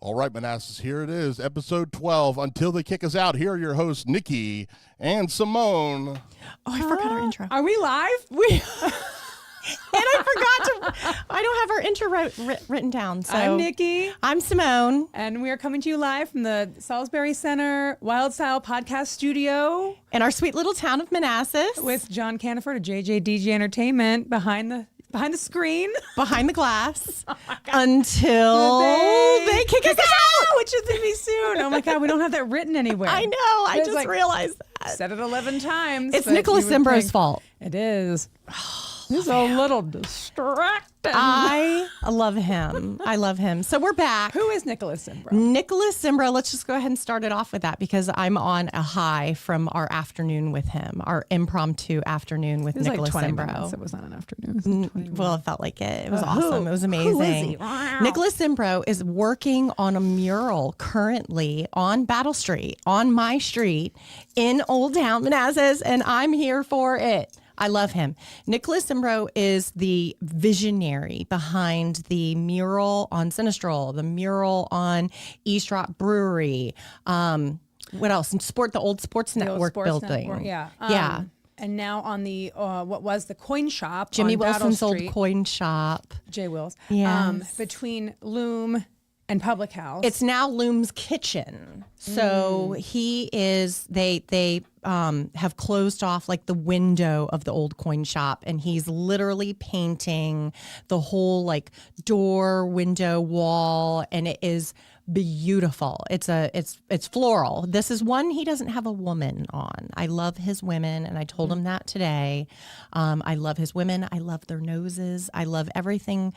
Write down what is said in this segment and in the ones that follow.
All right, Manassas, here it is, episode 12. Until they kick us out, here are your hosts, Nikki and Simone. Oh, I forgot our intro. Are we live? And I don't have our intro written down. So I'm Nikki. I'm Simone. And we are coming to you live from the Salisbury Center Wylde Style Podcast Studio. In our sweet little town of Manassas. With John Caniford of JJDG Entertainment behind the screen. Behind the glass. Until they kick us out. Which is going to be soon. Oh my God, we don't have that written anywhere. I know. I just realized that. Said it 11 times. It's Nicholas Simbro's fault. It is. He's a little distracted. I love him. I love him. So we're back. Who is Nicholas Simbro? Nicholas Simbro. Let's just go ahead and start it off with that because I'm on a high from our afternoon with him, our impromptu afternoon with Nicholas like 20 Simbro. Minutes. It was not an afternoon. It was 20 Well, it felt like it. It was awesome. It was amazing. Who is he? Wow. Nicholas Simbro is working on a mural currently on Battle Street, on my street in Old Town Manassas, and I'm here for it. I love him. Nicholas Simbro is the visionary behind the mural on Sinistrel, the mural on East Rock Brewery. What else? And the old Sports Network building. Network, yeah. Yeah. And now on the, what was the coin shop. Jimmy on Battle Wilson's old Street, coin shop. J. Wills. Yes. Between Loom and Public House. It's now Loom's Kitchen. So they have closed off like the window of the old coin shop, and he's literally painting the whole like door, window, wall, and it is beautiful. It's floral. This is one he doesn't have a woman on. I love his women, and I told him that today. I love his women. I love their noses. I love everything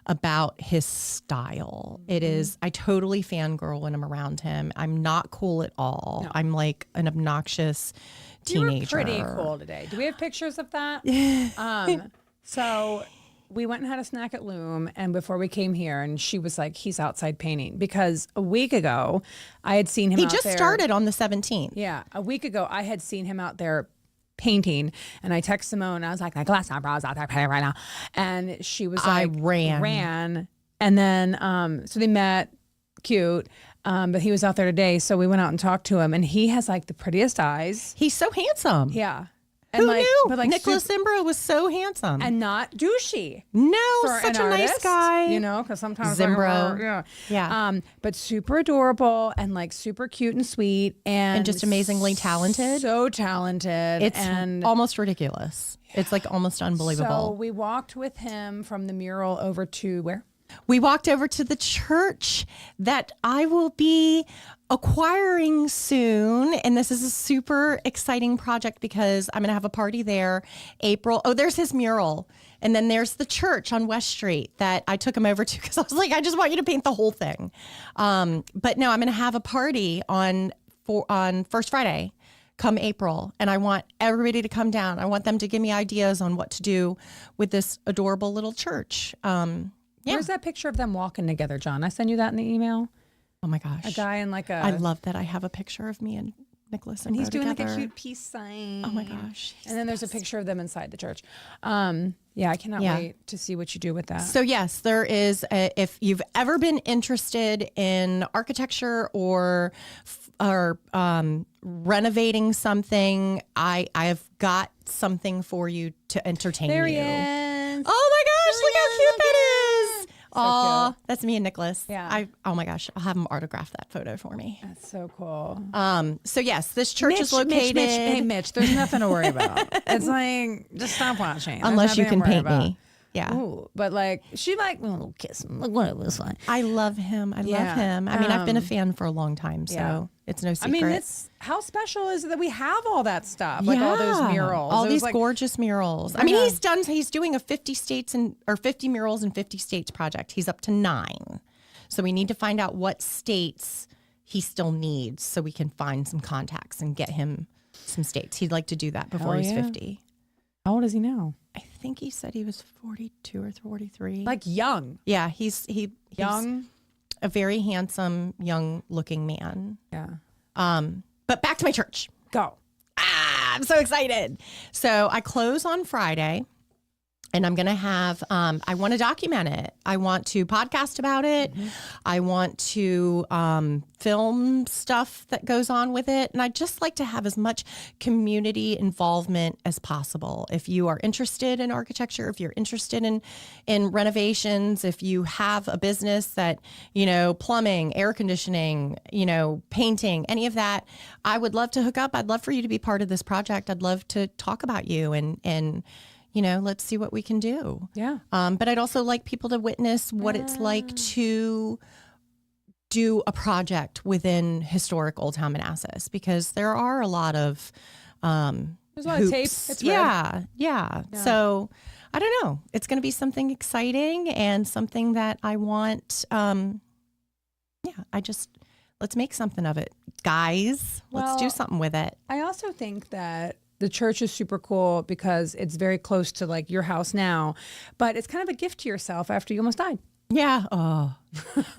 about his style. It is, I totally fangirl when I'm around him. I'm not cool at all. No. I'm like an obnoxious teenager. You were pretty cool today. Do we have pictures of that? So we went and had a snack at Loom, and before we came here, and she was like, he's outside painting. Because a week ago, I had seen him out there. He just started on the 17th. Yeah. A week ago, I had seen him out there painting, and I texted Simone, and I was like, my glass eyebrows out there painting right now. And she was like, I ran. And then, so they met, cute. But he was out there today, so we went out and talked to him, and he has like the prettiest eyes. He's so handsome. Yeah. And who knew? But like Nicholas Simbro was so handsome. And not douchey. No, such a nice guy. You know, because sometimes Simbro. Yeah. But super adorable and like super cute and sweet. And just amazingly talented. So talented. It's almost ridiculous. Yeah. It's like almost unbelievable. So we walked with him from the mural over to where? We walked over to the church that I will be acquiring soon. And this is a super exciting project because I'm going to have a party there April. Oh, there's his mural. And then there's the church on West Street that I took him over to because I was like, I just want you to paint the whole thing. But no, I'm going to have a party on First Friday come April. And I want everybody to come down. I want them to give me ideas on what to do with this adorable little church. Yeah. Where's that picture of them walking together, John? I sent you that in the email. Oh my gosh. A guy in like a... I love that I have a picture of me and Nicholas and he's doing together. like a cute peace sign. Oh my gosh. And then there's a picture of them inside the church. Yeah, I cannot wait to see what you do with that. So yes, there is, if you've ever been interested in architecture or renovating something, I have got something for you to entertain there you. He is. Oh my gosh, look how cute that is. Oh, cute. That's me and Nicholas. Yeah. Oh my gosh, I'll have him autograph that photo for me. That's so cool. So yes, this church is located. Hey, Mitch, there's nothing to worry about. It's like, just stop watching. Unless you can paint me. Yeah. Ooh, but like, she like, oh, kiss him. Like, what, it was fine. I love him. I love him. I mean, I've been a fan for a long time, so it's no secret. I mean, how special is it that we have all that stuff? Like all those murals. All these gorgeous murals. I mean, he's doing a 50 murals in 50 states project. He's up to 9. So we need to find out what states he still needs so we can find some contacts and get him some states. He'd like to do that before he's 50. How old is he now? I think he said he was 42 or 43. Like young. Yeah, he's young. A very handsome, young-looking man. Yeah. But back to my church. Go. I'm so excited. So I close on Friday. And I'm going to have, I want to document it. I want to podcast about it. I want to film stuff that goes on with it. And I'd just like to have as much community involvement as possible. If you are interested in architecture, if you're interested in renovations, if you have a business that, plumbing, air conditioning, painting, any of that, I would love to hook up. I'd love for you to be part of this project. I'd love to talk about you and let's see what we can do. Yeah. But I'd also like people to witness what it's like to do a project within historic Old Town Manassas, because there are a lot of there's a lot of tape. It's red. Yeah. So I don't know. It's going to be something exciting and something that I want. Let's make something of it, guys. Let's do something with it. I also think that the church is super cool because it's very close to like your house now, but it's kind of a gift to yourself after you almost died. Yeah. Oh,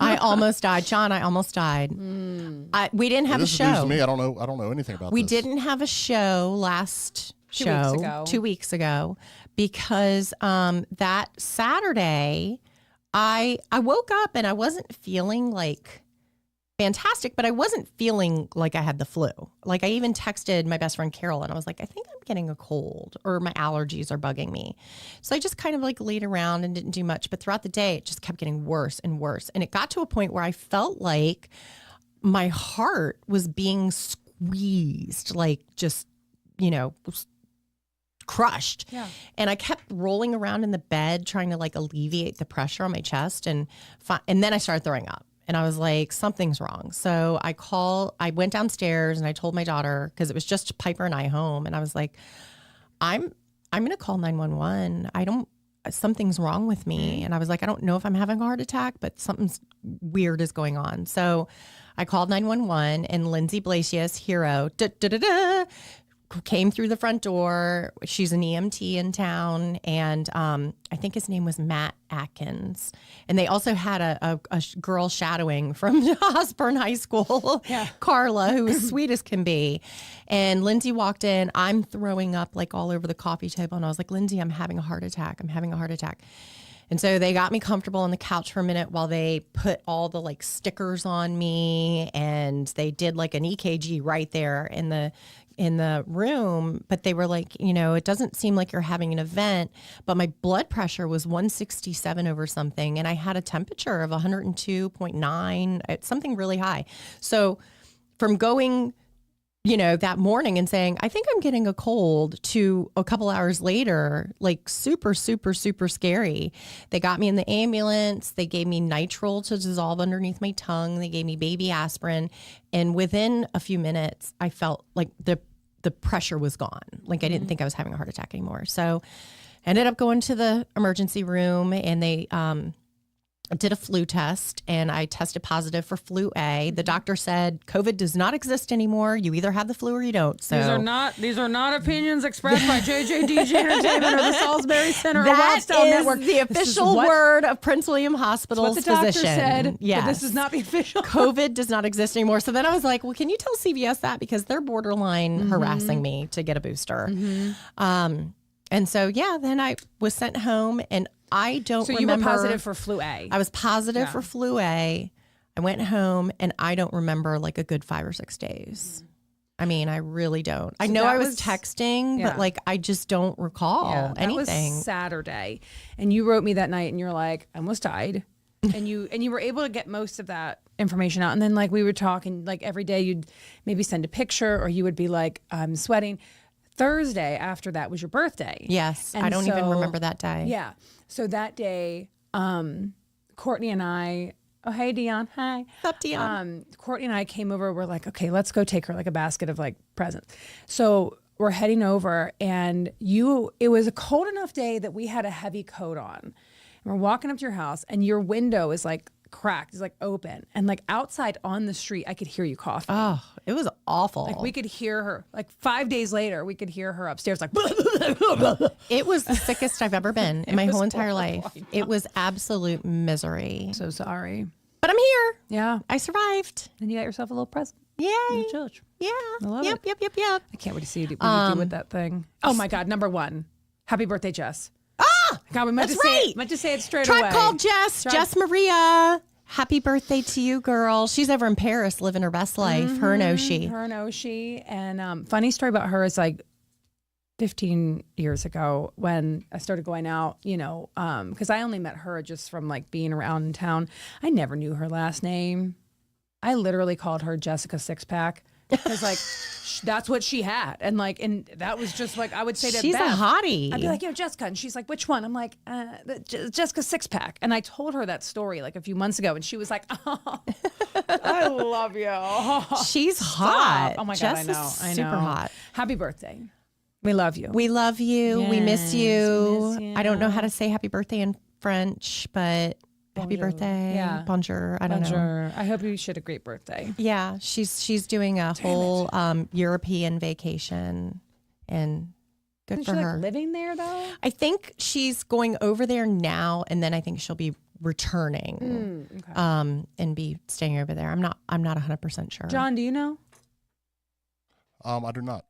I almost died. John, I almost died. We didn't have a show. This is news to me. I don't know anything about We this. didn't have a show last show 2 weeks ago because that Saturday I woke up and I wasn't feeling like fantastic, but I wasn't feeling like I had the flu. Like I even texted my best friend Carol and I was like, I think I'm getting a cold or my allergies are bugging me. So I just kind of like laid around and didn't do much. But throughout the day, it just kept getting worse and worse. And it got to a point where I felt like my heart was being squeezed, like just, crushed. Yeah. And I kept rolling around in the bed trying to like alleviate the pressure on my chest. And then I started throwing up. And I was like, something's wrong. So I went downstairs and I told my daughter, because it was just Piper and I home. And I was like, I'm going to call 911. Something's wrong with me. And I was like, I don't know if I'm having a heart attack, but something's weird is going on. So I called 911 and Lindsay Blasius, hero, came through the front door. She's an EMT in town. And I think his name was Matt Atkins. And they also had a girl shadowing from Osborne High School, Carla, who was sweet as can be. And Lindsay walked in. I'm throwing up like all over the coffee table. And I was like, Lindsay, I'm having a heart attack. And so they got me comfortable on the couch for a minute while they put all the like stickers on me. And they did like an EKG right there in the room, but they were like, it doesn't seem like you're having an event, but my blood pressure was 167 over something. And I had a temperature of 102.9. It's something really high. So from going, that morning and saying, I think I'm getting a cold, to a couple hours later, like super, super, super scary. They got me in the ambulance. They gave me nitrile to dissolve underneath my tongue. They gave me baby aspirin. And within a few minutes, I felt like the pressure was gone. Like I didn't think I was having a heart attack anymore. So I ended up going to the emergency room and they did a flu test and I tested positive for flu A. The doctor said COVID does not exist anymore. You either have the flu or you don't. So these are not opinions expressed by JJDG Entertainment or the Salisbury Center or that Wildstone is Network. The official word of Prince William Hospital's what the doctor physician. said. Yes. But this is not the official. COVID does not exist anymore. So then I was like, well, can you tell CVS that? Because they're borderline harassing me to get a booster. And so, then I was sent home and I don't remember. So you were positive for flu A. I was positive for flu A. I went home and I don't remember like a good 5 or 6 days. I mean, I really don't. I know I was texting, but like I just don't recall anything. That was Saturday. And you wrote me that night and you're like, I almost died. and you were able to get most of that information out. And then like we were talking, like every day you'd maybe send a picture or you would be like, I'm sweating. Thursday after that was your birthday. Yes. And I don't even remember that day. Yeah. So that day, Courtney and I, oh, hey, Dion. Hi. What's up, Dion? Courtney and I came over. We're like, okay, let's go take her like a basket of like presents. So we're heading over and it was a cold enough day that we had a heavy coat on. And we're walking up to your house and your window is like cracked, it's like open. And like outside on the street, I could hear you coughing. Oh, it was awful. Like we could hear her, like 5 days later, we could hear her upstairs like. It was the sickest I've ever been in my whole entire life. It was absolute misery. So sorry. But I'm here. Yeah. I survived. And you got yourself a little present. Yay. In the church. Yeah. I love Yep. I can't wait to see what you do with that thing. Oh my God. Number one. Happy birthday, Jess. Ah! God, we meant That's to say right. it. Meant to say it straight Tribe away. Called Jess. Jess Maria. Happy birthday to you, girl. She's over in Paris living her best life. Her and Oshi. Her and Oshi. And funny story about her is like 15 years ago when I started going out, because I only met her just from like being around in town. I never knew her last name. I literally called her Jessica Sixpack because like that's what she had. And that was just like, I would say to She's Beth, a hottie. I'd be like, Jessica. And she's like, which one? I'm like, Jessica Sixpack. And I told her that story like a few months ago. And she was like, oh, I love you. She's hot. Oh my Jess God, I know. is super hot. Happy birthday. We love you. We love you. We miss Yes, you. we miss you. I don't know how to say happy birthday in French, but happy Bonjour. birthday. Yeah. Bonjour. I don't know. Bonjour. I hope you had a great birthday. Yeah, she's doing a whole European vacation, and good Isn't for she her. like living there though? I think she's going over there now, and then I think she'll be returning Okay. and be staying over there. I'm not 100% sure. John, do you know? I do not.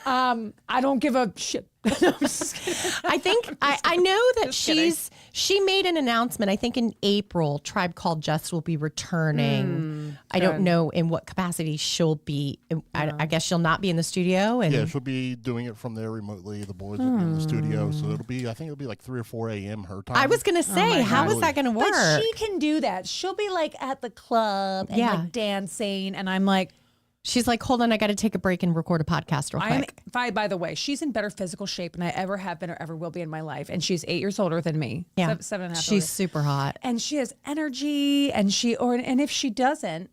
I don't give a shit. No, I'm just kidding. I think I know that Just kidding. she made an announcement. I think in April, Tribe Called Jess will be returning. I don't good. know in what capacity she'll be. I guess she'll not be in the studio. And Yeah, she'll be doing it from there remotely. The boys will be in the studio, so I think it'll be like 3 or 4 a.m. her time. I was gonna say, how God. is that gonna work? But she can do that. She'll be like at the club and Yeah. like dancing, and I'm like, She's like, hold on, I got to take a break and record a podcast real I'm quick. by the way, she's in better physical shape than I ever have been or ever will be in my life, and she's 8 years older than me. Yeah, 7.5. she's older. super hot. And she has energy, and and if she doesn't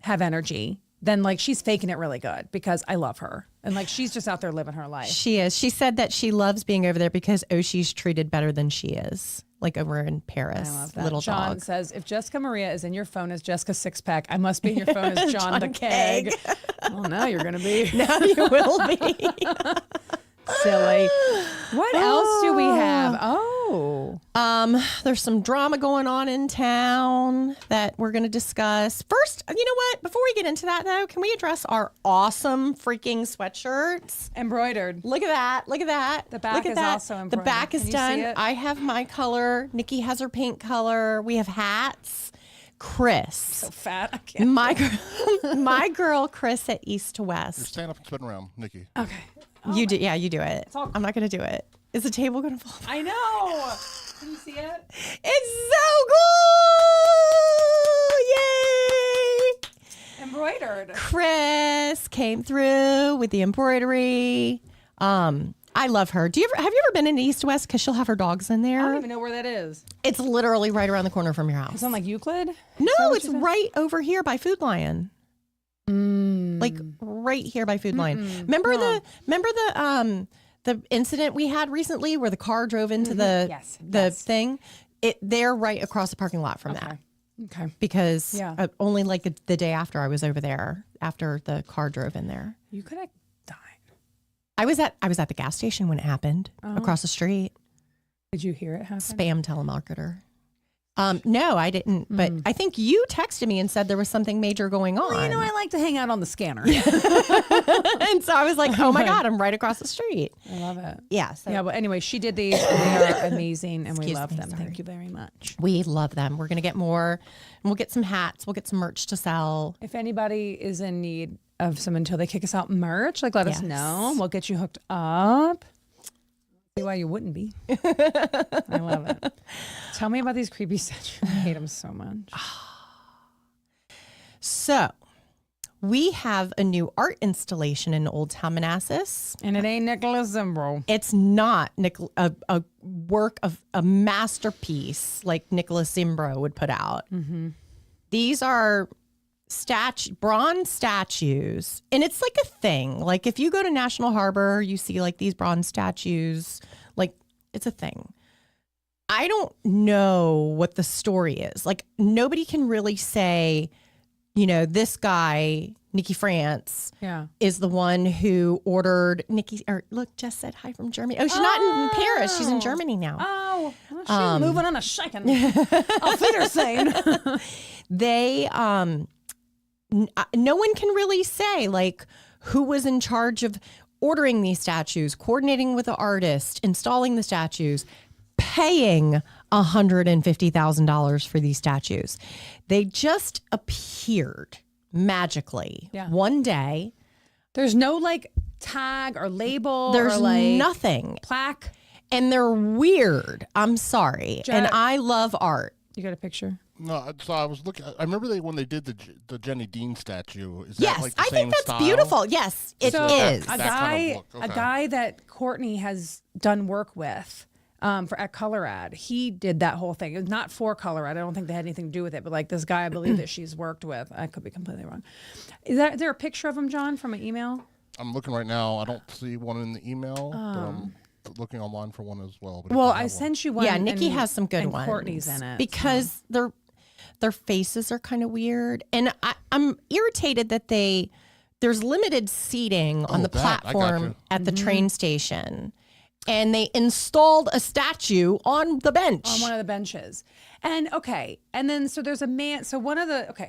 have energy, then like she's faking it really good because I love her, and like she's just out there living her life. She is. She said that she loves being over there because Oshi's treated better than she is, like over in Paris. I love that. Little John dog. says, if Jessica Maria is in your phone as Jessica Sixpack, I must be in your phone as John the Keg. Well, now you're going to be Now you will be. silly. What else do we have? Oh. There's some drama going on in town that we're going to discuss. First, you know what? Before we get into that, though, can we address our awesome freaking sweatshirts? Embroidered. Look at that. Look at that. The back Look at is that. also The embroidered. back is Can you done. see it? I have my color. Nikki has her pink color. We have hats. Chris. So fat. I can't. My girl, Chris at East to You're West. stand up and spin around, Nikki. Okay. You do. Yeah, you do it. all- I'm not going to do it. Is the table going to fall? I know. Can you see it? It's so cool! Yay! Embroidered. Chris came through with the embroidery. I love her. Have you ever been in East West? Because she'll have her dogs in I don't there. even know where that is. It's literally right around the corner from your house. It's on like Euclid? No, it's right over here by Food Lion. Like right here by Food Lion. Remember the incident we had recently where the car drove into the thing? They're right across the parking lot from that. Okay. Because Yeah. only like the day after I was over there, after the car drove in there. You could have died. I was at the gas station when it happened across the street. Did you hear it happen? Spam telemarketer. No, I didn't. But I think you texted me and said there was something major going on. Well, you know, I like to hang out on the scanner. and so I was like, oh my God, I'm right across the street. I love it. Yeah. So Yeah, but anyway, she did these, and they are amazing, and we Excuse love me, them. sorry. Thank you very much. we love them. We're going to get more. And we'll get some hats. We'll get some merch to sell. If anybody is in need of some until they kick us out merch, like let us Yes. know. We'll get you hooked up. See why you wouldn't be. I love it. Tell me about these creepy statues. I hate them so much. So we have a new art installation in Old Town Manassas. And it ain't Nicholas Zimbro. It's not a work of a masterpiece like Nicholas Zimbro would put out. These are bronze statues, and it's like a thing. Like if you go to National Harbor, you see like these bronze statues. Like it's a thing. I don't know what the story is. Like nobody can really say, you know, this guy, Nikki France, Yeah. is the one who ordered Nikki. Or look, Jess said hi from Germany. Oh, she's not in Paris. She's in Germany now. Oh, well, she's moving on a shaking. Auf Wiedersehen. They, no one can really say like who was in charge of ordering these statues, coordinating with the artist, installing the statues, paying $150,000 for these statues. They just appeared magically one day. There's no like tag or label. There's or, like, nothing. plaque. And they're weird. I'm sorry. And I love art. You got a picture? No, so I was looking. I remember when they did the Jenny Dean statue. Is Yes, that like the I same think that's style? beautiful. Yes, it is. A That guy, kind of look, a okay. guy that Courtney has done work with at Color Ad. He did that whole thing. It was not for Color Ad. I don't think they had anything to do with it. But like this guy, I believe that she's worked with. I could be completely wrong. Is there a picture of him, John, from an email? I'm looking right now. I don't see one in the email. But I'm looking online for one as well. But if Well, you I have one. sent you one. Yeah, Nikki and- has some good and ones. Courtney's in it. Because their faces are kind of weird. And I'm irritated that there's limited seating on the that, I got platform you. at the train station. And they installed a statue on the bench. on one of the benches. And so there's a man. So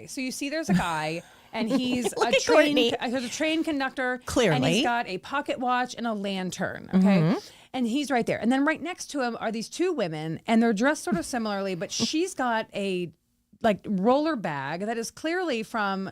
so you see there's a guy and he's Look a at Courtney. train conductor. Clearly. And he's got a pocket watch and a lantern. Okay. And he's right there. And then right next to him are these two women and they're dressed sort of similarly, but she's got a like roller bag that is clearly from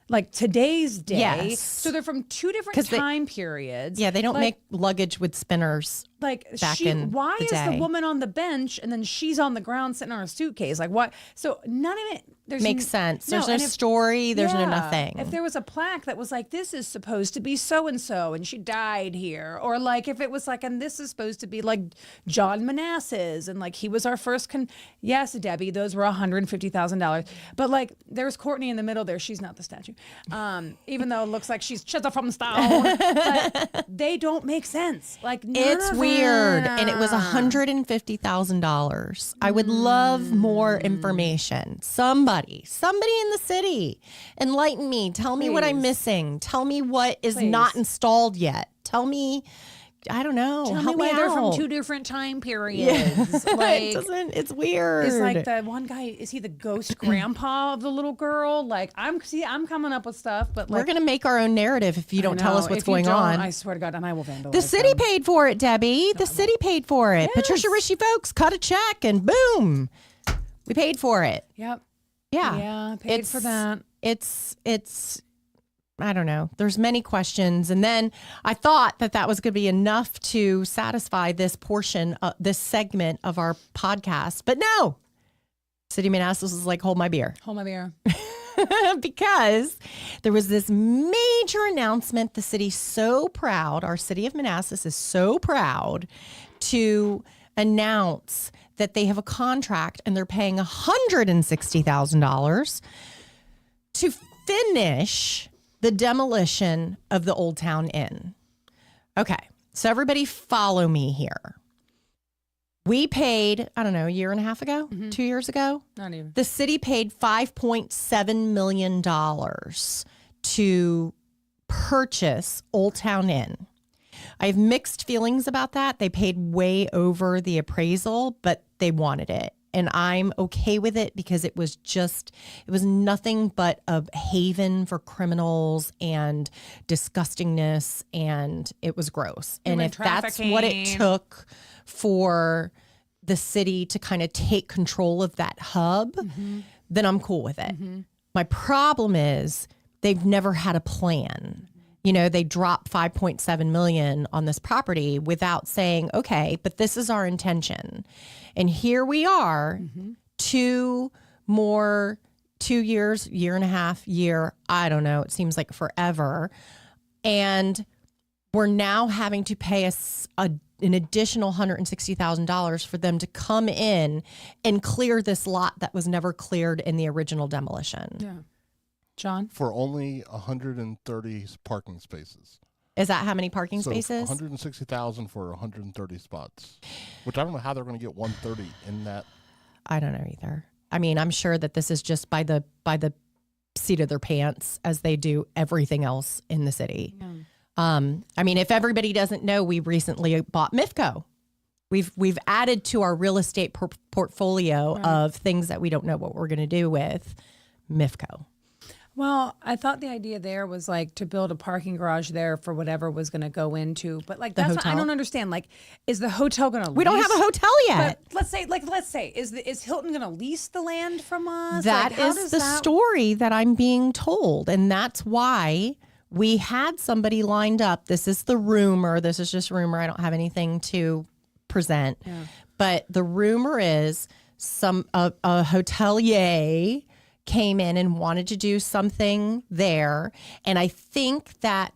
like today's day. Yes. So they're from two different time periods. Yeah, they don't Like, make luggage with spinners. like back in why the is day. the woman on the bench and then she's on the ground sitting on a suitcase? Like what? So none of it Makes sense. There's no and if- story. There's no yeah, nothing. If there was a plaque that was like, this is supposed to be so and so and she died here, or like if it was like, and this is supposed to be like John Manassas and like he was our first yes, Debbie, those were $150,000. But like there's Courtney in the middle there. She's not the statue. Even though it looks like she's from stone. But they don't make sense. Like none It's of weird. them. And it was $150,000. I would love more information. Somebody in the city, enlighten me. Tell me what I'm Please. missing. Tell me what is Please. not installed yet. Tell me, I don't know. Tell Help me why me they're from out. two different time periods. Like, It's weird. is like the one guy, is he the ghost grandpa of the little girl? Like I'm coming up with stuff, but like We're going to make our own narrative if you don't tell us what's going on. I swear to God, and I will vandalize The city them. paid for it, Debbie. The city paid for it. Patricia Rishi folks cut a check and boom, we paid for it. Yep. Yeah. Yeah, paid for that. It's I don't know. There's many questions. And then I thought that was going to be enough to satisfy this portion, this segment of our podcast. But no, City Manassas was like, hold my beer. Hold my beer. Because there was this major announcement. The city's so proud. Our city of Manassas is so proud to announce that they have a contract and they're paying $160,000 to finish the demolition of the Old Town Inn. Okay, so everybody follow me here. We paid, I don't know, a year and a half ago, 2 years ago. Not even. The city paid $5.7 million to purchase Old Town Inn. I have mixed feelings about that. They paid way over the appraisal, but they wanted it. And I'm okay with it because it was nothing but a haven for criminals and disgustingness, and it was gross. And Human if that's what it trafficking. took for the city to kind of take control of that hub, then I'm cool with it. My problem is they've never had a plan. You know, they dropped $5.7 million on this property without saying, okay, but this is our intention. And here we are, 2 years, year and a half, I don't know, it seems like forever. And we're now having to pay an additional $160,000 for them to come in and clear this lot that was never cleared in the original demolition. Yeah. John? For only 130 parking spaces. Is that how many parking So spaces? 160,000 for 130 spots, which I don't know how they're going to get 130 in that. I don't know either. I mean, I'm sure that this is just by the seat of their pants as they do everything else in the city. Yeah. I mean, if everybody doesn't know, we recently bought MIFCO. We've added to our real estate portfolio of things that we don't know what we're going to do with MIFCO. Well, I thought the idea there was like to build a parking garage there for whatever was going to go into, but like that's what I hotel? don't understand. Like, is the hotel going to? We don't have a hotel yet. But let's say, is Hilton going to lease the land from us? That Like, how is does the that- story that I'm being told. And that's why we had somebody lined up. This is the rumor. This is just rumor. I don't have anything to present. Yeah. But the rumor is a hotelier came in and wanted to do something there. And I think that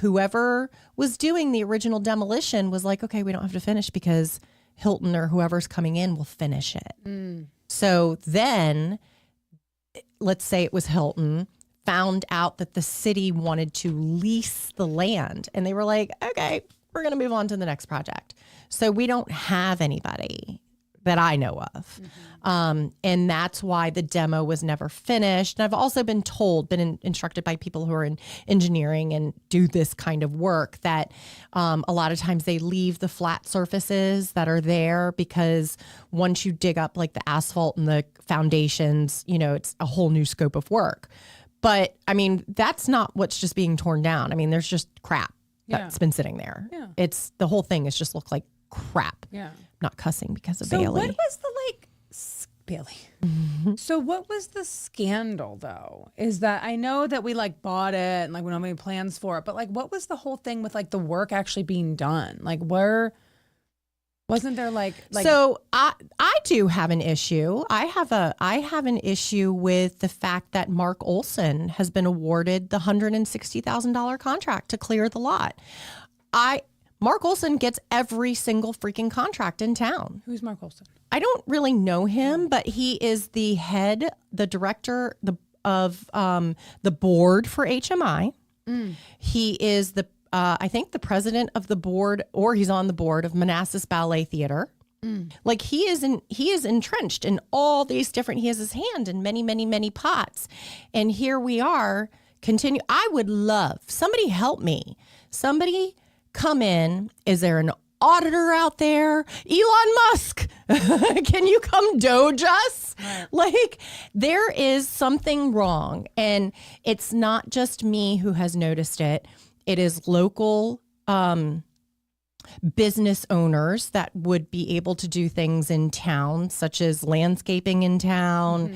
whoever was doing the original demolition was like, okay, we don't have to finish because Hilton or whoever's coming in will finish it. So then, let's say it was Hilton, found out that the city wanted to lease the land. And they were like, okay, we're going to move on to the next project. So we don't have anybody that I know of. And that's why the demo was never finished. And I've also been told, instructed by people who are in engineering and do this kind of work, that a lot of times they leave the flat surfaces that are there because once you dig up like the asphalt and the foundations, it's a whole new scope of work. But I mean, that's not what's just being torn down. I mean, there's just crap that's been sitting there. Yeah. It's the whole thing has just looked like crap. Yeah. I'm not cussing because of So Bailey. what was the Bailey? So what was the scandal though? Is that I know that we like bought it and like we don't have any plans for it, but like what was the whole thing with like the work actually being done? Like where wasn't there like So I do have an issue. I have an issue with the fact that Mark Olson has been awarded the $160,000 contract to clear the lot. Mark Olson gets every single freaking contract in town. who's Mark Olson? I don't really know him, but he is the director of the board for HMI. He is I think the president of the board, or he's on the board of Manassas Ballet Theater. Like he is entrenched in all these different. He has his hand in many, many, many pots, and here we are. Continue. I would love somebody help me. Somebody come in. Is there an auditor out there? Elon Musk, can you come doge us? Right. Like there is something wrong, and it's not just me who has noticed it. It is local business owners that would be able to do things in town, such as landscaping in town,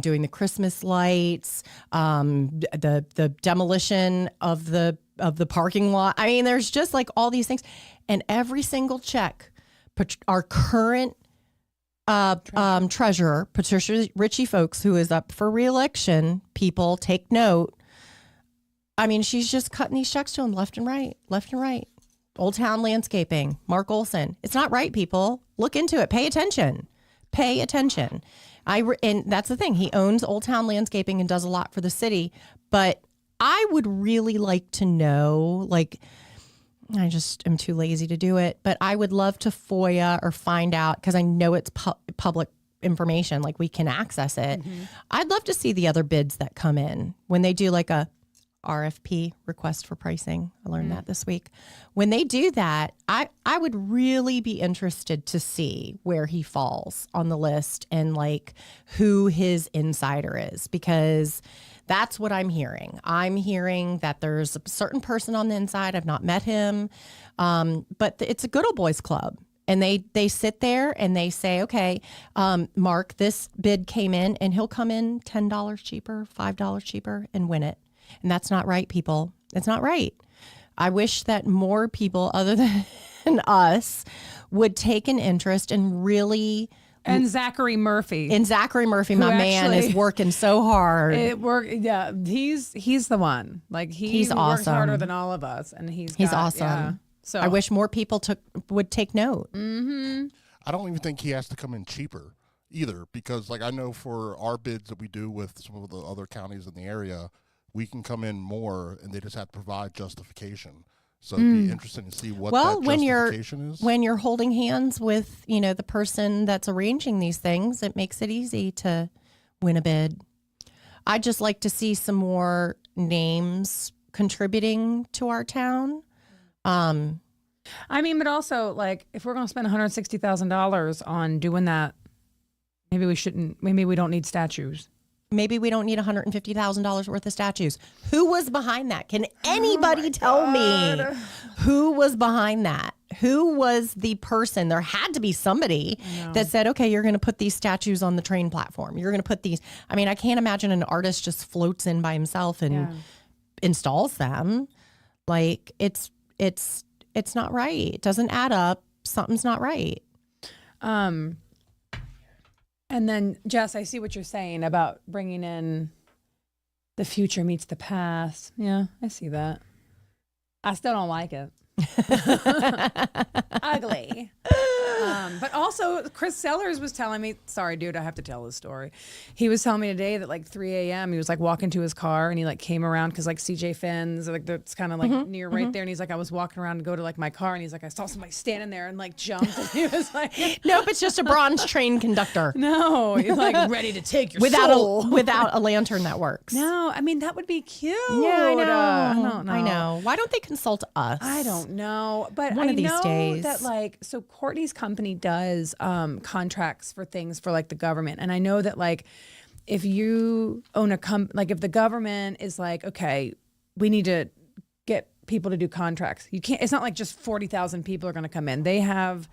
doing the Christmas lights, the demolition of the parking lot. I mean, there's just like all these things, and every single check, our current treasurer, Patricia Ritchie Folks, who is up for re-election, people take note. I mean, she's just cutting these checks to him left and right. Old Town Landscaping, Mark Olson. It's not right, people. Look into it. Pay attention. And that's the thing. He owns Old Town Landscaping and does a lot for the city. But I would really like to know, like, I just am too lazy to do it. But I would love to FOIA or find out, because I know it's public information. Like, we can access it. I'd love to see the other bids that come in when they do like a RFP, request for pricing. I learned that this week. When they do that, I would really be interested to see where he falls on the list and like who his insider is, because that's what I'm hearing. I'm hearing that there's a certain person on the inside. I've not met him, but it's a good old boys club. And they sit there and they say, okay, Mark, this bid came in, and he'll come in $10 cheaper, $5 cheaper, and win it. And that's not right, people. It's not right. I wish that more people other than us would take an interest and really. And Zachary Murphy. My man, is working so hard. Yeah, he's the one. Like he's awesome. Works harder than all of us, and he's awesome. Yeah. So I wish more people would take note. I don't even think he has to come in cheaper either, because like I know for our bids that we do with some of the other counties in the area, we can come in more, and they just have to provide justification. So it'd be interesting to see what that justification is. When you're holding hands with, the person that's arranging these things, it makes it easy to win a bid. I'd just like to see some more names contributing to our town. I mean, but also like if we're going to spend $160,000 on doing that, maybe we shouldn't. Maybe we don't need statues. maybe we don't need $150,000 worth of statues. Who was behind that? Can anybody tell me who was behind that? Who was the person? There had to be somebody that said, okay, you're going to put these statues on the train platform. You're going to put these. I mean, I can't imagine an artist just floats in by himself and installs them. Like it's not right. It doesn't add up. Something's not right. And then, Jess, I see what you're saying about bringing in the future meets the past. Yeah, I see that. I still don't like it. Ugly. But also, Chris Sellers was telling me, sorry, dude, I have to tell this story. He was telling me today that like 3 a.m. he was like walking to his car and he like came around because like CJ Finn's, like that's kind of like near right there. And he's like, I was walking around to go to like my car and he's like, I saw somebody standing there and like jumped. And he was like, nope, it's just a bronze train conductor. No, he's like ready to take your without soul. Without a lantern that works. No, I mean, that would be cute. Yeah, I know. I don't know. I know. Why don't they consult us? I don't know, but One I of these know days. that like, so Courtney's company does contracts for things for like the government. And I know that like, if you own a like if the government is like, okay, we need to get people to do contracts. You can't, it's not like just 40,000 people are going to come in. They have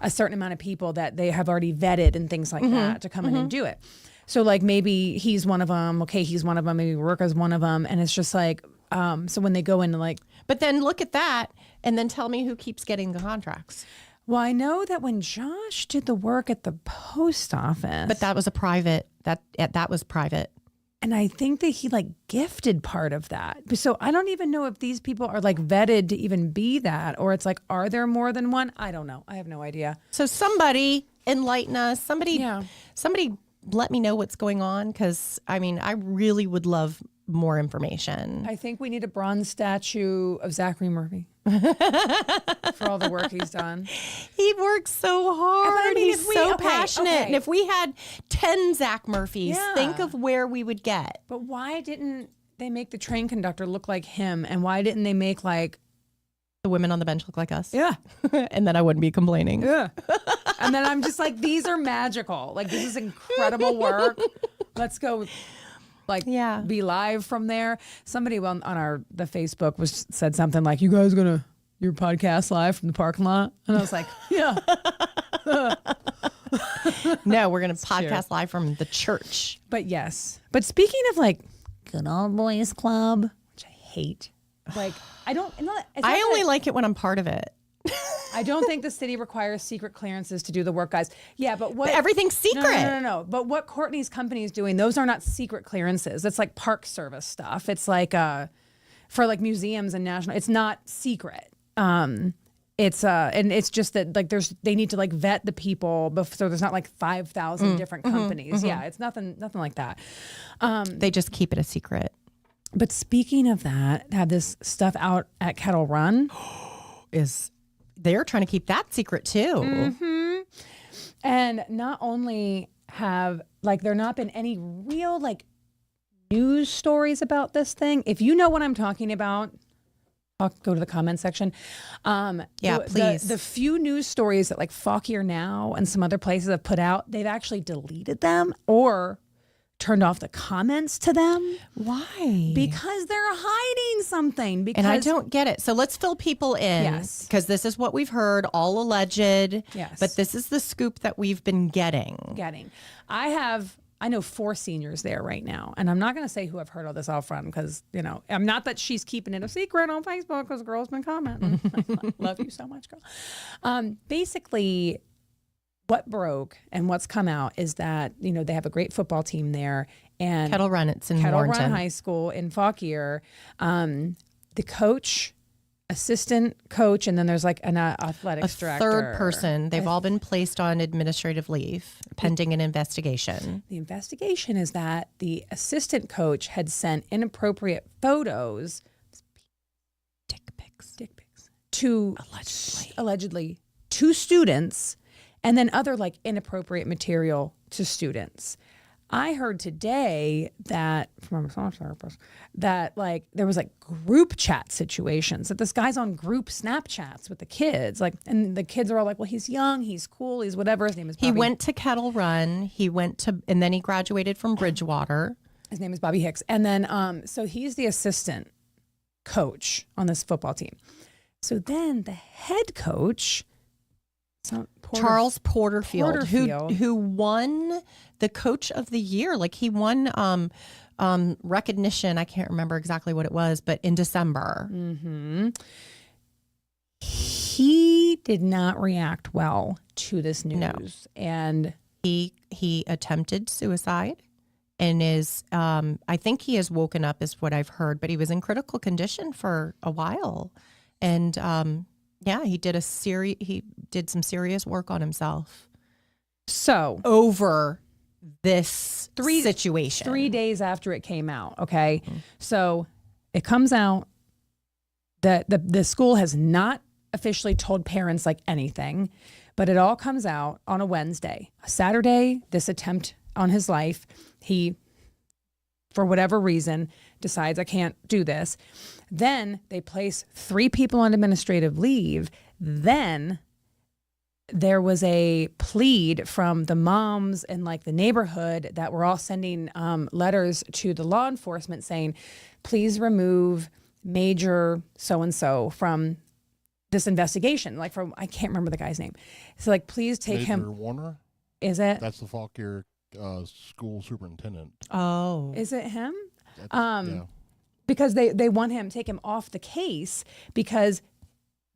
a certain amount of people that they have already vetted and things like that to come in and do it. So like maybe he's one of them. Okay, he's one of them. Maybe Worka's one of them. And it's just like, so when they go into like, but then look at that and then tell me who keeps getting the contracts. well, I know that when Josh did the work at the post office, But that was a private, that was private. and I think that he like gifted part of that. So I don't even know if these people are like vetted to even be that, or it's like, are there more than one? I don't know. I have no idea. So somebody enlighten us. Somebody, Yeah. somebody let me know what's going on. Cause I mean, I really would love more information. I think we need a bronze statue of Zachary Murphy for all the work he's done. He works so hard. But I mean, He's if we- so okay, passionate. okay. And if we had 10 Zach Murphys, Yeah. think of where we would get. But why didn't they make the train conductor look like him? And why didn't they make like, The women on the bench look like us. yeah, And then I wouldn't be complaining. yeah. And then I'm just like, these are magical. Like, this is incredible work. Let's go. Like, Yeah. be live from there. Somebody on the Facebook said something like, you guys gonna your podcast live from the parking lot? And I was like, yeah. No, we're going to podcast live from the church. But yes. But speaking of like good old boys club, which I hate, like I don't. I only like it when I'm part of it. I don't think the city requires secret clearances to do the work, guys. Yeah, but what? But everything's secret. No. But what Courtney's company is doing, those are not secret clearances. It's like Park Service stuff. It's like for like museums and national. It's not secret. It's and it's just that like they need to like vet the people, so there's not like 5,000 different companies. Yeah, it's nothing like that. They just keep it a secret. But speaking of that, have this stuff out at Kettle Run. They're trying to keep that secret too. And not only have like there not been any real like news stories about this thing. If you know what I'm talking about, go to the comment section. Yeah, please. The few news stories that like Fauquier Now and some other places have put out, they've actually deleted them or turned off the comments to them. Why? Because they're hiding something. Because And I don't get it. So let's fill people in. Yes. Because this is what we've heard, all alleged. Yes. But this is the scoop that we've been getting. I know 4 seniors there right now, and I'm not going to say who I've heard all this all from because, you know, I'm not that she's keeping it a secret on Facebook because girls been commenting. I love you so much, girl. Basically, what broke and what's come out is that, you know, they have a great football team there, and Kettle Run, it's in Kettle Warrenton. Run High School in Fauquier. The coach, assistant coach, and then there's like an athletics director. Third person. They've all been placed on administrative leave pending an investigation. The investigation is that the assistant coach had sent inappropriate photos, Dick pics. to allegedly to students, and then other like inappropriate material to students. I heard today that from a massage therapist that like there was like group chat situations that this guy's on group Snapchats with the kids, like, and the kids are all like, well, he's young, he's cool, he's whatever. His name is Bobby. He went to Kettle Run. And then he graduated from Bridgewater. His name is Bobby Hicks. And then, so he's the assistant coach on this football team. So then the head coach, Charles Porterfield, Porterfield. who won the Coach of the Year. Like he won recognition. I can't remember exactly what it was, but in December. Mm-hmm. He did not react well to this news. No. And he attempted suicide and is, I think he has woken up is what I've heard, but he was in critical condition for a while. And yeah, he did some serious work on himself. so Over this situation. 3 days after it came out, okay? Mm-hmm. So it comes out that the school has not officially told parents like anything, but it all comes out on a Wednesday. Saturday, this attempt on his life, he, for whatever reason, decides I can't do this. Then they place 3 people on administrative leave. Then there was a plead from the moms in like the neighborhood that were all sending letters to the law enforcement saying, please remove Major so-and-so from this investigation. Like from, I can't remember the guy's name. So like, please take Major him. Warner? Is it? That's the Fauquier school superintendent. Oh. Is it him? Yeah. Because they want him, take him off the case because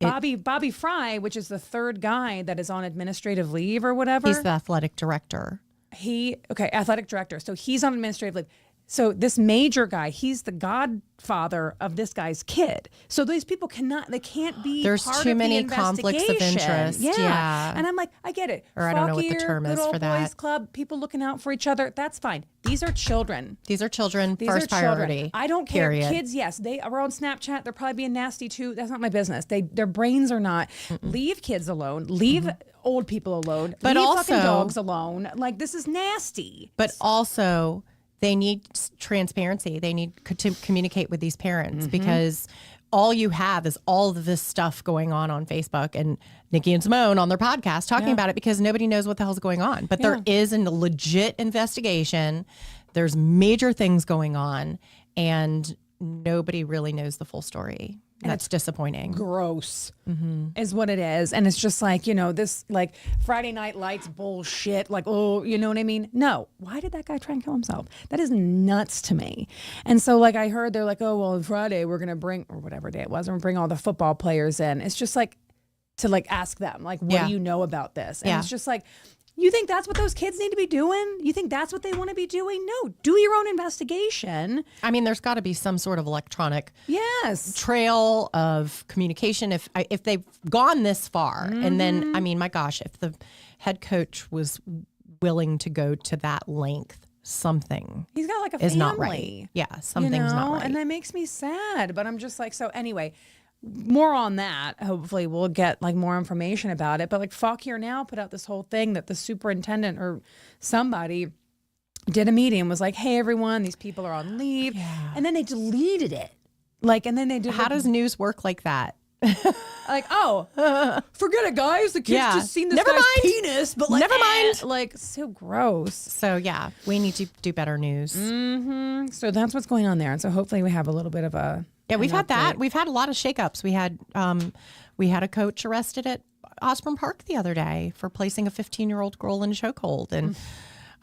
Bobby Fry, which is the third guy that is on administrative leave or whatever. He's the athletic director. Athletic director. So he's on administrative leave. So this Major guy, he's the godfather of this guy's kid. So these people can't be There's part too of many the conflicts of interest. Yeah. And I'm like, I get it. Or I don't know what the Fauquier, term is little for that. boys club, people looking out for each other. That's fine. These are children. These are children. These First are priority. children. I don't care. Period. Kids, yes, they are on Snapchat. They're probably being nasty too. That's not my business. Their brains are not. Leave kids alone. Leave old people alone. But leave also, fucking dogs alone. Like this is nasty. But also, they need transparency. They need to communicate with these parents because all you have is all of this stuff going on Facebook and Nikki and Simone on their podcast talking about it because nobody knows what the hell's going on. But there is a legit investigation. There's major things going on and nobody really knows the full story. And that's disappointing. Gross is what it is. And it's just like, this like Friday Night Lights bullshit. Like, oh, you know what I mean? No. Why did that guy try and kill himself? That is nuts to me. And so like I heard they're like, oh, well, on Friday we're going to bring, or whatever day it was, we're going to bring all the football players in. It's just like to like ask them, like, what do you know about this? And it's just like, you think that's what those kids need to be doing? You think that's what they want to be doing? No, do your own investigation. I mean, there's got to be some sort of electronic Yes. trail of communication if they've gone this far. And then, I mean, my gosh, if the head coach was willing to go to that length, something He's got like a is family. not right. Yeah, something's not right. And that makes me sad. But I'm just like, so anyway, more on that. Hopefully we'll get like more information about it. But like Fauquier now put out this whole thing that the superintendent or somebody did a meeting and was like, hey, everyone, these people are on leave. Yeah. And then they deleted it. Like, and then they did. How does news work like that? Like, oh, forget it, guys. The kids just seen this Never guy's mind. penis, but like, Never mind. Like, so gross. So yeah, we need to do better news. So that's what's going on there. And so hopefully we have a little bit of a. Yeah, we've an had that. update. We've had a lot of shakeups. We had a coach arrested at Osborne Park the other day for placing a 15-year-old girl in a chokehold, and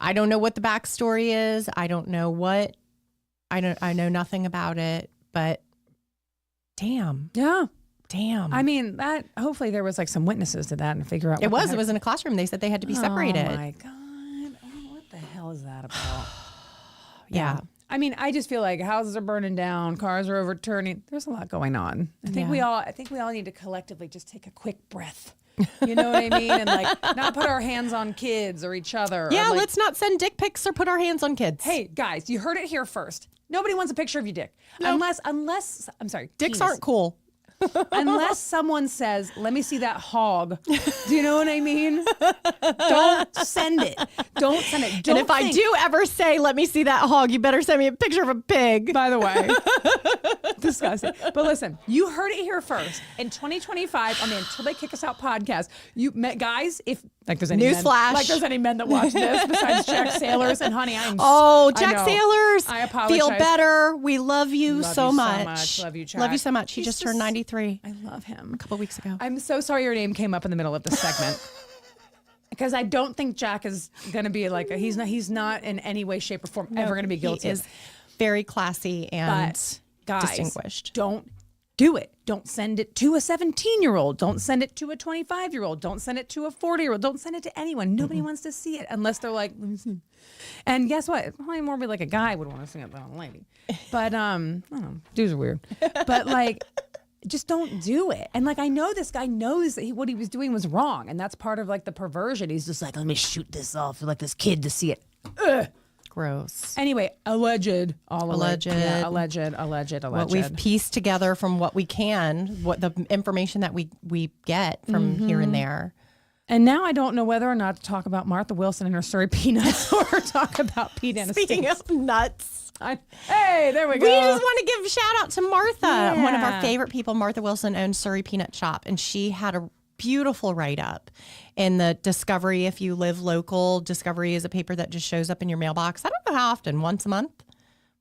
I don't know what the backstory is. I don't know what. I know nothing about it. But damn. Yeah. Damn. I mean, that hopefully there was like some witnesses to that and figure out. It was in a classroom. They said they had to be separated. Oh my God. Oh, what the hell is that about? Yeah. I mean, I just feel like houses are burning down, cars are overturning. There's a lot going on. I think we all need to collectively just take a quick breath. You know what I mean? And like not put our hands on kids or each other. Yeah, or like, let's not send dick pics or put our hands on kids. hey guys, you heard it here first. Nobody wants a picture of your dick. Unless I'm sorry. Dicks penis. aren't cool. Unless someone says, let me see that hog. Do you know what I mean? Don't send it. Don't send it. Don't and if I do ever say, let me see that hog, you better send me a picture of a pig. By the way. Disgusting. But listen, you heard it here first. In 2025 on the Until They Kick Us Out podcast, you met guys, if like there's any Newsflash. like there's any men that watch this besides Jack Sailors and honey, Jack Sailors. I apologize. Feel better. We love you so much. Love you, Jack. Love you so much. He just turned 93 I love him. a couple weeks ago. I'm so sorry your name came up in the middle of this segment. Because I don't think Jack is going to be like, he's not in any way, shape, or form ever going to be guilty. He is very classy and guys, distinguished. Don't do it. Don't send it to a 17-year-old. Don't send it to a 25-year-old. Don't send it to a 40-year-old. Don't send it to anyone. Nobody wants to see it unless they're like, let me see. And guess what? It probably more be like a guy would want to see it than a lady. But I don't know, dudes are weird. But like, just don't do it. And like, I know this guy knows that what he was doing was wrong, and that's part of like the perversion. He's just like, let me shoot this off for like this kid to see it. Ugh. Gross. Anyway, alleged. Alleged. Yeah, alleged. What we've pieced together from what we can, what the information that we get from here and there. And now I don't know whether or not to talk about Martha Wilson and her Surrey peanuts or talk about Pete Anastasio. Speaking of nuts. Hey, there we go. We just want to give a shout out to Martha, one of our Yeah. favorite people. Martha Wilson owns Surrey Peanut Shop, and she had a beautiful write-up in the Discovery. If you live local, Discovery is a paper that just shows up in your mailbox. I don't know how often, once a month,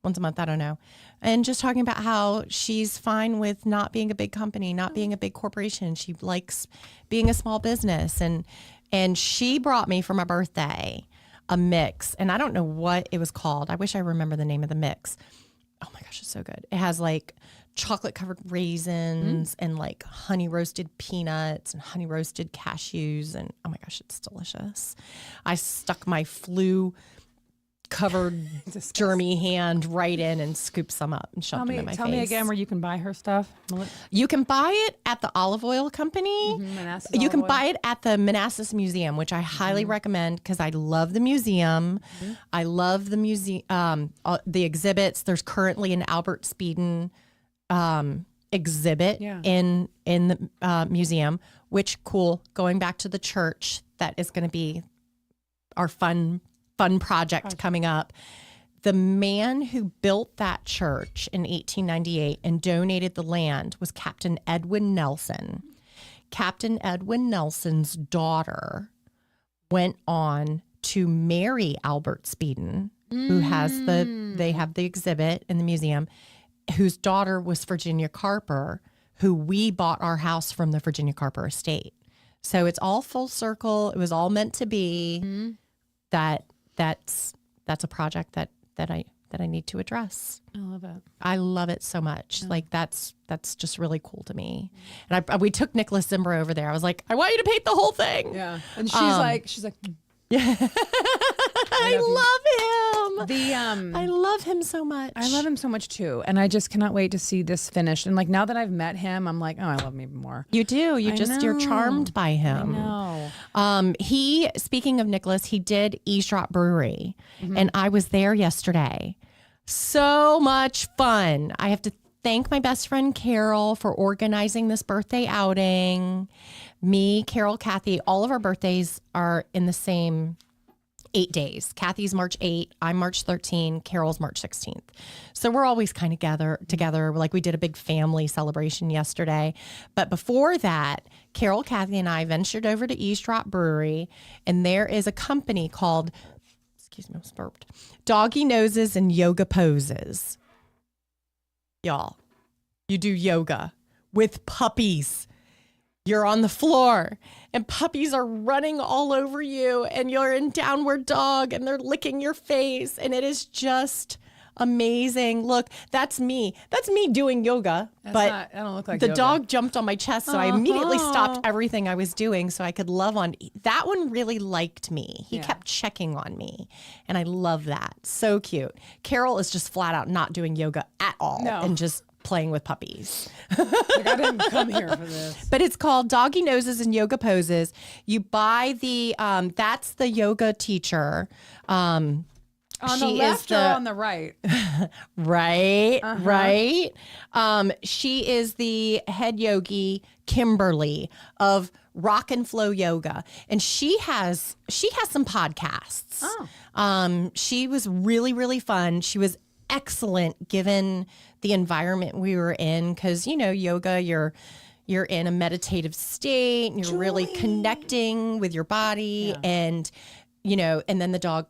I don't know. And just talking about how she's fine with not being a big company, not being a big corporation. She likes being a small business. And she brought me for my birthday a mix, and I don't know what it was called. I wish I remember the name of the mix. Oh my gosh, it's so good. It has like chocolate covered raisins and like honey roasted peanuts and honey roasted cashews. And oh my gosh, it's delicious. I stuck my flu covered germy hand right in and scooped some up and shoved them in my face. Tell me again where you can buy her stuff. You can buy it at the olive oil company. Manassas You can olive oil. buy it at the Manassas Museum, which I highly recommend because I love the museum. I love the museum, the exhibits. There's currently an Albert Speeden exhibit in the museum, which cool. Going back to the church, that is going to be our fun project coming up. The man who built that church in 1898 and donated the land was Captain Edwin Nelson. Captain Edwin Nelson's daughter went on to marry Albert Speeden, who has they have the exhibit in the museum, whose daughter was Virginia Carper, who we bought our house from the Virginia Carper estate. So it's all full circle. It was all meant to be. That's a project that I need to address. I love it. I love it so much. Like that's just really cool to me. And we took Nicholas Zimber over there. I was like, I want you to paint the whole thing. Yeah. And she's like, I love him. I love him so much. I love him so much too. And I just cannot wait to see this finished. And like now that I've met him, I'm like, oh, I love him even more. You do. You're charmed by him. I know. Speaking of Nicholas, he did Eavesdrop Brewery, and I was there yesterday. So much fun. I have to thank my best friend Carol for organizing this birthday outing. Me, Carol, Kathy, all of our birthdays are in the same 8 days. Kathy's March 8, I'm March 13, Carol's March 16th. So we're always kind of together. Like we did a big family celebration yesterday. But before that, Carol, Kathy, and I ventured over to Eavesdrop Brewery, and there is a company called, excuse me, I was burped, Doggy Noses and Yoga Poses. Y'all, you do yoga with puppies. You're on the floor and puppies are running all over you and you're in downward dog and they're licking your face and it is just amazing. Look, that's me. That's me doing yoga. I don't look like the yoga. dog jumped on my chest, so I immediately stopped everything I was doing so I could love on. That one really liked me. He kept checking on me, and I love that. So cute. Carol is just flat out not doing yoga at all and just playing with puppies. Like, I didn't come here for this. But it's called Doggy Noses and Yoga Poses. You buy the, that's the yoga teacher. On the She left is or on the right? Right, right. She is the head yogi, Kimberly, of Rock and Flow Yoga, and she has some podcasts. She was really, really fun. She was excellent given the environment we were in, because yoga, you're in a meditative state, and you're really connecting with your body, and and then the dog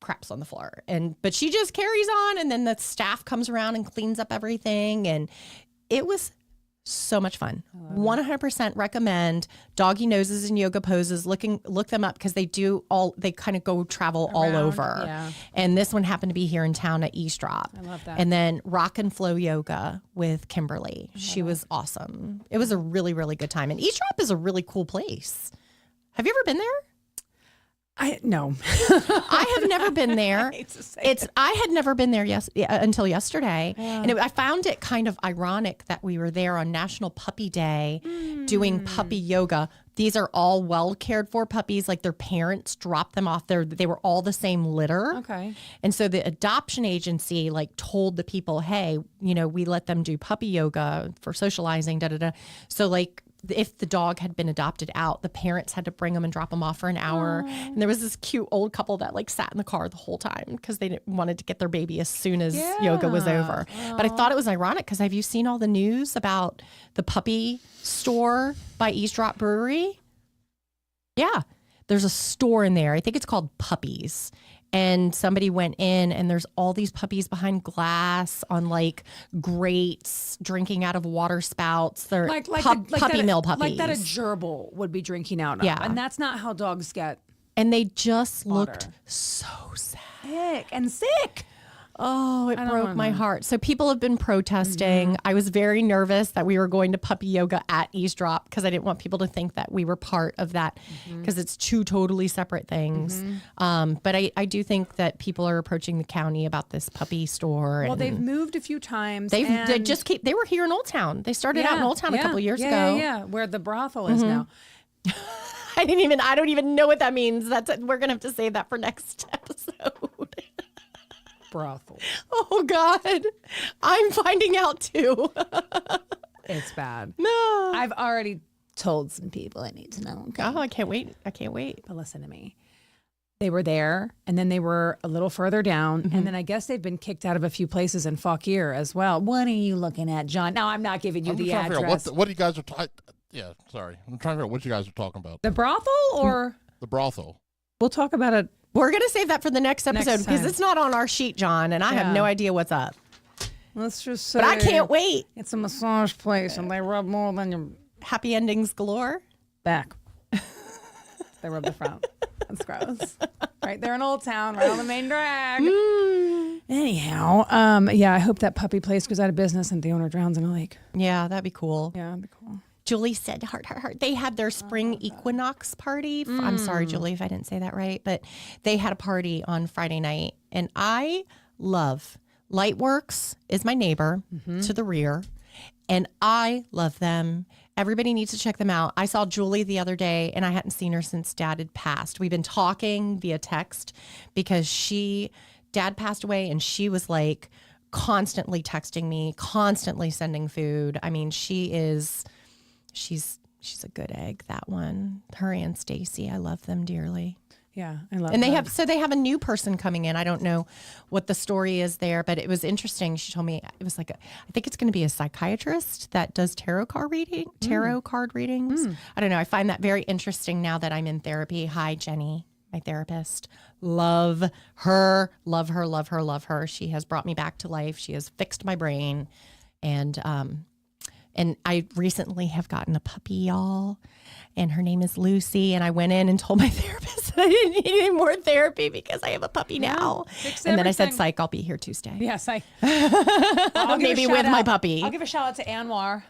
craps on the floor, but she just carries on, and then the staff comes around and cleans up everything, and it was so much fun. 100% recommend Doggy Noses and Yoga Poses. Look them up, because they kind of go travel all over. Yeah. And this one happened to be here in town at Eavesdrop. I love that. And then Rock and Flow Yoga with Kimberly. She was awesome. It was a really, really good time. And Eavesdrop is a really cool place. Have you ever been there? No. I have never been there. I had never been there until yesterday, and I found it kind of ironic that we were there on National Puppy Day doing puppy yoga. These are all well cared for puppies, like their parents dropped them off there. They were all the same litter. Okay. And so the adoption agency told the people, hey, we let them do puppy yoga for socializing, So if the dog had been adopted out, the parents had to bring them and drop them off for an hour. And there was this cute old couple that sat in the car the whole time because they wanted to get their baby as soon as yoga was over. But I thought it was ironic, because have you seen all the news about the puppy store by Eavesdrop Brewery? Yeah, there's a store in there. I think it's called Puppies. And somebody went in, and there's all these puppies behind glass on grates, drinking out of water spouts. They're puppy mill puppies. Like that a gerbil would be drinking out of. Yeah. And that's not how dogs get. And they just water. looked so sad. Sick. Oh, it broke my heart. So people have been protesting. I was very nervous that we were going to puppy yoga at Eavesdrop, because I didn't want people to think that we were part of that, because it's two totally separate things. But I do think that people are approaching the county about this puppy store. Well, they've moved a few times. They were here in Old Town. They started out in Old Town a couple years ago. Yeah, where the brothel is now. I don't even know what that means. We're going to have to save that for next episode. Brothel. Oh God, I'm finding out too. It's bad. No, I've already told some people I need to know. Okay? Oh, I can't wait. But listen to me. They were there, and then they were a little further down, and then I guess they've been kicked out of a few places in Fauquier as well. What are you looking at, John? No, I'm not giving you the address. What you guys are talking? Yeah, sorry. I'm trying to figure out what you guys are talking about. The brothel or the brothel? We'll talk about it. We're going to save that for the next episode, because it's not on our sheet, John, and I have no idea what's up. Let's just say. But I can't wait. It's a massage place, and they rub more than your happy endings galore. Back. They rub the front. That's gross. Right there in Old Town, right on the main drag. Anyhow, I hope that puppy place goes out of business and the owner drowns in a lake. Yeah, that'd be cool. Yeah, that'd be cool. Julie said, heart, heart, heart. They had their spring equinox party. I'm sorry, Julie, if I didn't say that right. But they had a party on Friday night. And I love Lightworks is my neighbor to the rear. And I love them. Everybody needs to check them out. I saw Julie the other day, and I hadn't seen her since Dad had passed. We've been talking via text because Dad passed away, and she was constantly texting me, constantly sending food. I mean, she's a good egg, that one. Her and Stacy, I love them dearly. Yeah, I love. And they have a new person coming in. I don't know what the story is there, but it was interesting. She told me it was I think it's going to be a psychiatrist that does tarot card readings. I don't know. I find that very interesting now that I'm in therapy. Hi, Jenny, my therapist. Love her, love her, love her, love her. She has brought me back to life. She has fixed my brain, and I recently have gotten a puppy, y'all, and her name is Lucy. And I went in and told my therapist that I didn't need any more therapy because I have a puppy now. And then I said, psych, I'll be here Tuesday. Yes, maybe with my puppy. I'll give a shout out to Anwar,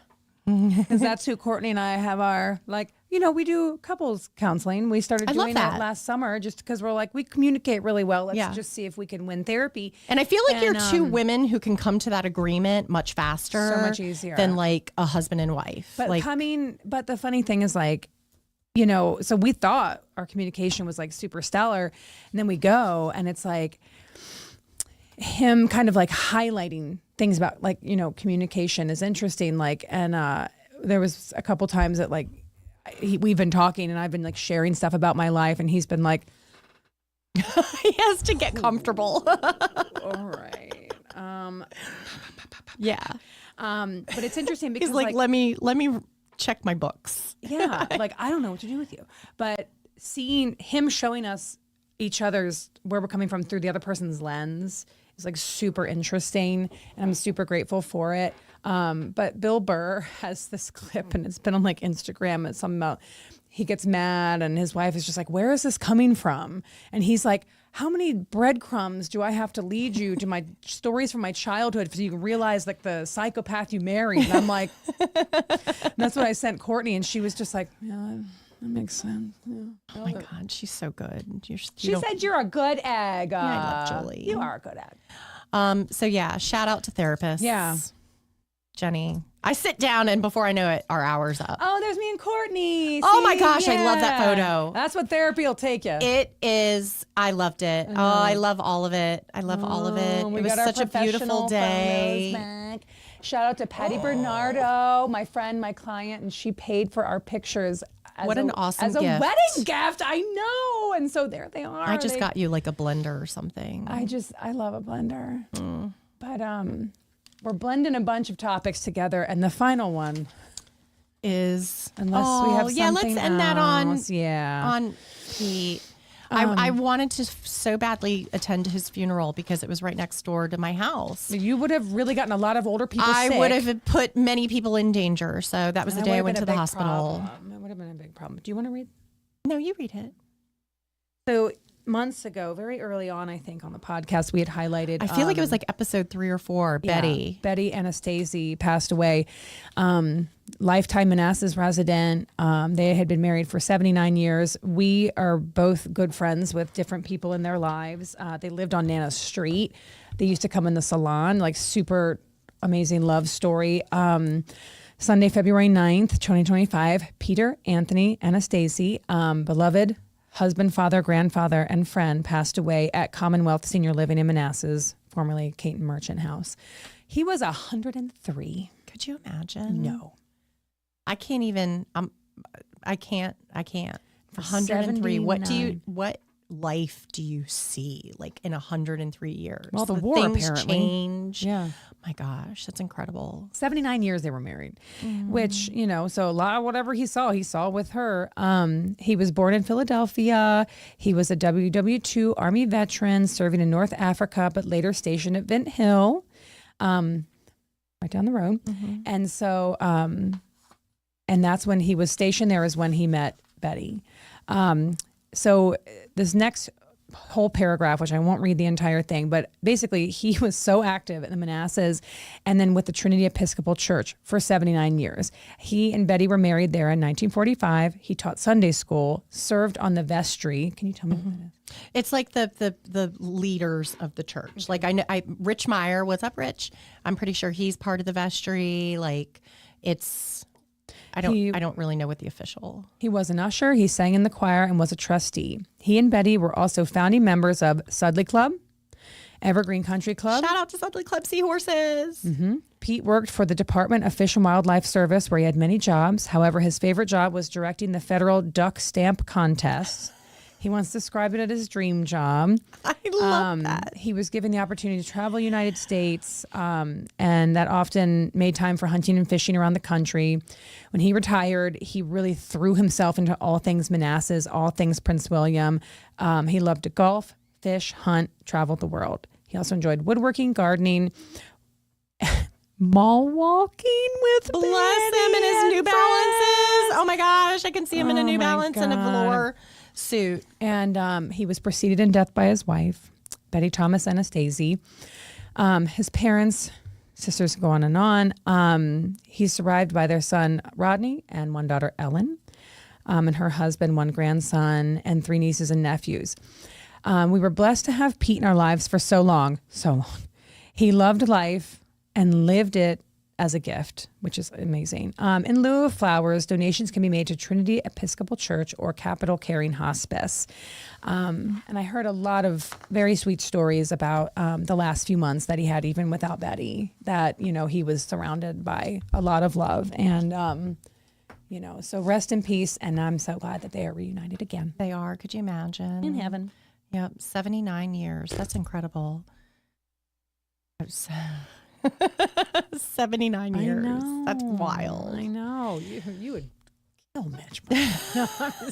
because that's who Courtney and I have our, we do couples counseling. We started doing that last summer just because we're we communicate really well. Let's just see if we can win therapy. And I feel like you're two women who can come to that agreement much faster. So much easier. Than a husband and wife. But but the funny thing is so we thought our communication was super stellar. And then we go and it's him kind of like highlighting things about like, you know, communication is interesting. Like, and there was a couple times that like we've been talking and I've been like sharing stuff about my life and he's been like, he has to get comfortable. all right. Yeah. But it's interesting because He's like, let me check my books. yeah, like I don't know what to do with you. But seeing him showing us each other's where we're coming from through the other person's lens is like super interesting, and I'm super grateful for it. But Bill Burr has this clip, and it's been on like Instagram. It's something about he gets mad, and his wife is just like, "Where is this coming from?" And he's like, "How many breadcrumbs do I have to lead you to my stories from my childhood so you can realize like the psychopath you married?" And I'm like, that's what I sent Courtney, and she was just like, "Yeah, that makes sense." Yeah. Oh my God, she's so good. She said you're a good egg. I love Julie. You are a good egg. So yeah, shout out to therapists. Yeah. Jenny. I sit down and before I know it, our hour's up. Oh, there's me and Courtney. Oh my See? gosh, I love that Yeah. photo. That's what therapy will take you. It is. I loved it. Oh, I love all of it. I love all of it. We It was got our such a beautiful professional day. photos back. Shout out to Patty Bernardo, my friend, my client, and she paid for our pictures. What an awesome as a gift. wedding gift. I know. And so there they are. I just got you like a blender or something. I love a blender. But we're blending a bunch of topics together, and the final one, Is unless we have something let's end that on else. on Pete. I wanted to so badly attend his funeral because it was right next door to my house. You would have really gotten a lot of older people sick. I would have put many people in danger. So that was the That day I would went have to been the a big hospital. problem. It would have been a big problem. Do you want to read? No, you read it. So months ago, very early on, I think on the podcast, we had highlighted. I feel like it was like episode 3 or 4. yeah, Betty Anastasi passed away. Lifetime Manassas resident. They had been married for 79 years. We are both good friends with different people in their lives. They lived on Nana Street. They used to come in the salon, like super amazing love story. Sunday, February 9th, 2025, Peter Anthony Anastasi, beloved husband, father, grandfather, and friend, passed away at Commonwealth Senior Living in Manassas, formerly Caton Merchant House. He was 103. Could you imagine? No. I can't even. I can't. 103. What life do you see like in 103 years? Well, the war things apparently. change. Yeah. My gosh, that's incredible. 79 years they were married, which, you know, so a lot of whatever he saw with her. He was born in Philadelphia. He was a WW2 Army veteran serving in North Africa, but later stationed at Vint Hill, right down the road. And so, and that's when he was stationed there is when he met Betty. So this next whole paragraph, which I won't read the entire thing, but basically he was so active in the Manassas and then with the Trinity Episcopal Church for 79 years. He and Betty were married there in 1945. He taught Sunday school, served on the vestry. Can you tell me what that is? It's like the leaders of the church. Like I know, Rich Meyer. What's up, Rich? I'm pretty sure he's part of the vestry. Like it's. I don't really know what the official. He was an usher. He sang in the choir and was a trustee. He and Betty were also founding members of Sudley Club, Evergreen Country Club. Shout out to Sudley Club Seahorses. Pete worked for the Department of Fish and Wildlife Service, where he had many jobs. However, his favorite job was directing the federal duck stamp contest. He once described it as his dream job. I love that. He was given the opportunity to travel the United States, and that often made time for hunting and fishing around the country. When he retired, he really threw himself into all things Manassas, all things Prince William. He loved to golf, fish, hunt, travel the world. He also enjoyed woodworking, gardening, mall walking with Bless him in his New Balances. Oh my gosh, I can see him in a New Balance and a velour suit. And he was preceded in death by his wife, Betty Thomas Anastasi. His parents, sisters go on and on. He's survived by their son, Rodney, and one daughter, Ellen, and her husband, one grandson, and 3 nieces and nephews. We were blessed to have Pete in our lives for so long. He loved life and lived it as a gift, which is amazing. In lieu of flowers, donations can be made to Trinity Episcopal Church or Capital Caring Hospice. And I heard a lot of very sweet stories about the last few months that he had, even without Betty, that, you know, he was surrounded by a lot of love. And, you know, so rest in peace. And I'm so glad that they are reunited again. They are. Could you imagine? In heaven. Yep. 79 years. That's incredible. 79 years. That's wild. I know. You would kill Mitch.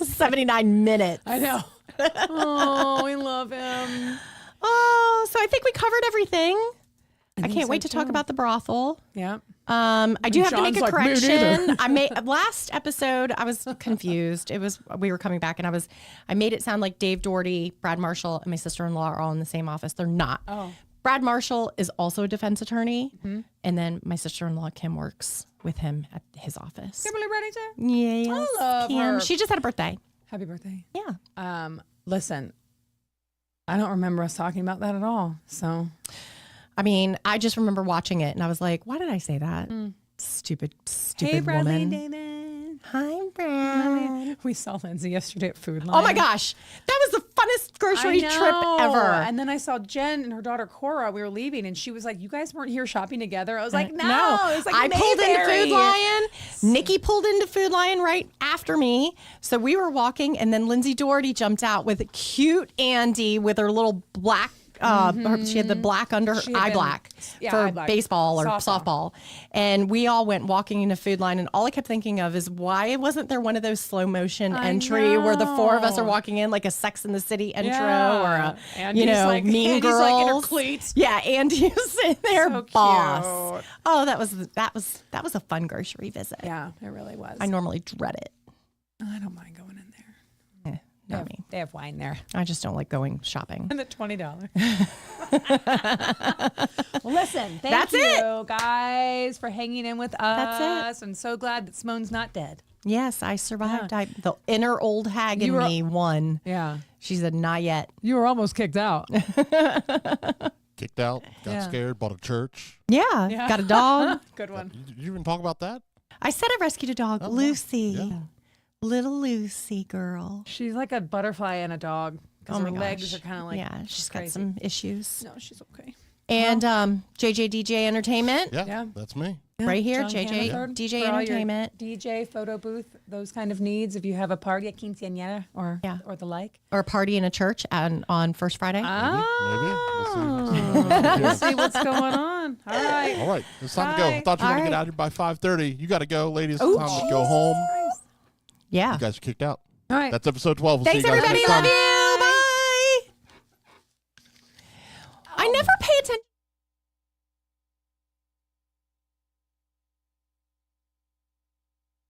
79 minutes. I know. Oh, we love him. Oh, so I think we covered everything. I think can't so wait to talk too. about the brothel. Yeah. I do have to make John's a like, "Me correction. I made last episode. I was confused. We were coming back, and I made it sound like Dave Doherty, Brad Marshall, and my sister-in-law are all in the same office. They're not. Oh. Brad Marshall is also a defense attorney, and then my sister-in-law Kim works with him at his office. Kimberly Reddington? Yes, I love Kim. her. She just had a birthday. Happy birthday. Yeah. Listen, I don't remember us talking about that at all. So, I mean, I just remember watching it, and I was like, "Why did I say that? Stupid hey, Bradley woman." David. Hi, Brad. We saw Lindsay yesterday at Food Line. Oh my gosh, that was the funnest grocery trip ever. And then I saw Jen and her daughter Cora. We were leaving, and she was like, "You guys weren't here shopping together." I was like, "No." It was like I pulled into Mayberry. Food Lion. Nikki pulled into Food Lion right after me. So we were walking, and then Lindsay Doherty jumped out with cute Andy with her little black. She had the black under her She had eye been- black yeah, for eye black. baseball or Softball. softball. And we all went walking into Food Line, and all I kept thinking of is why wasn't there one of those slow motion entry where the four of us are know. walking in like a Sex in the City intro Yeah. or a Andy's like- Mean Andy's Girls. like in her cleats. Yeah, Andy's in there, So boss. cute. Oh, that was a fun grocery visit. Yeah, it really was. I normally dread it. I don't mind going in there. Not me. They have wine there. I just don't like going shopping. And the $20. Well, listen, thank That's you guys for hanging in with us. That's it. I'm so glad that Simone's not dead. Yes, I survived. The inner old hag in You were- me won. Yeah. She said, "Not yet." You were almost kicked out. Kicked out, got Yeah. scared, bought a church. Yeah, Yeah. got a dog. Good one. Did you even talk about that? I said I rescued a dog, Oh, wow. Lucy, Yeah. little Lucy girl. She's like a butterfly and a dog. Because Oh her my legs gosh. are kind of like yeah, she's got crazy. some issues. No, she's okay. And JJ Entertainment, Yeah, Yeah. that's me. right here, John JJ Hannaford, DJ for all your Entertainment, DJ, photo booth, those kind of needs. If you have a party at quinceañera or the like. or a party in a church on First Friday. Maybe. We'll see. We'll see what's going on. All right. All right, it's time to go. I Bye. thought you were All going to get right. out of here by 5:30. You got to go, ladies. Oh, It's time to go home. Yeah. You guys are kicked out. All right. That's episode 12. We'll Thanks, see you guys everybody. next time. Love you.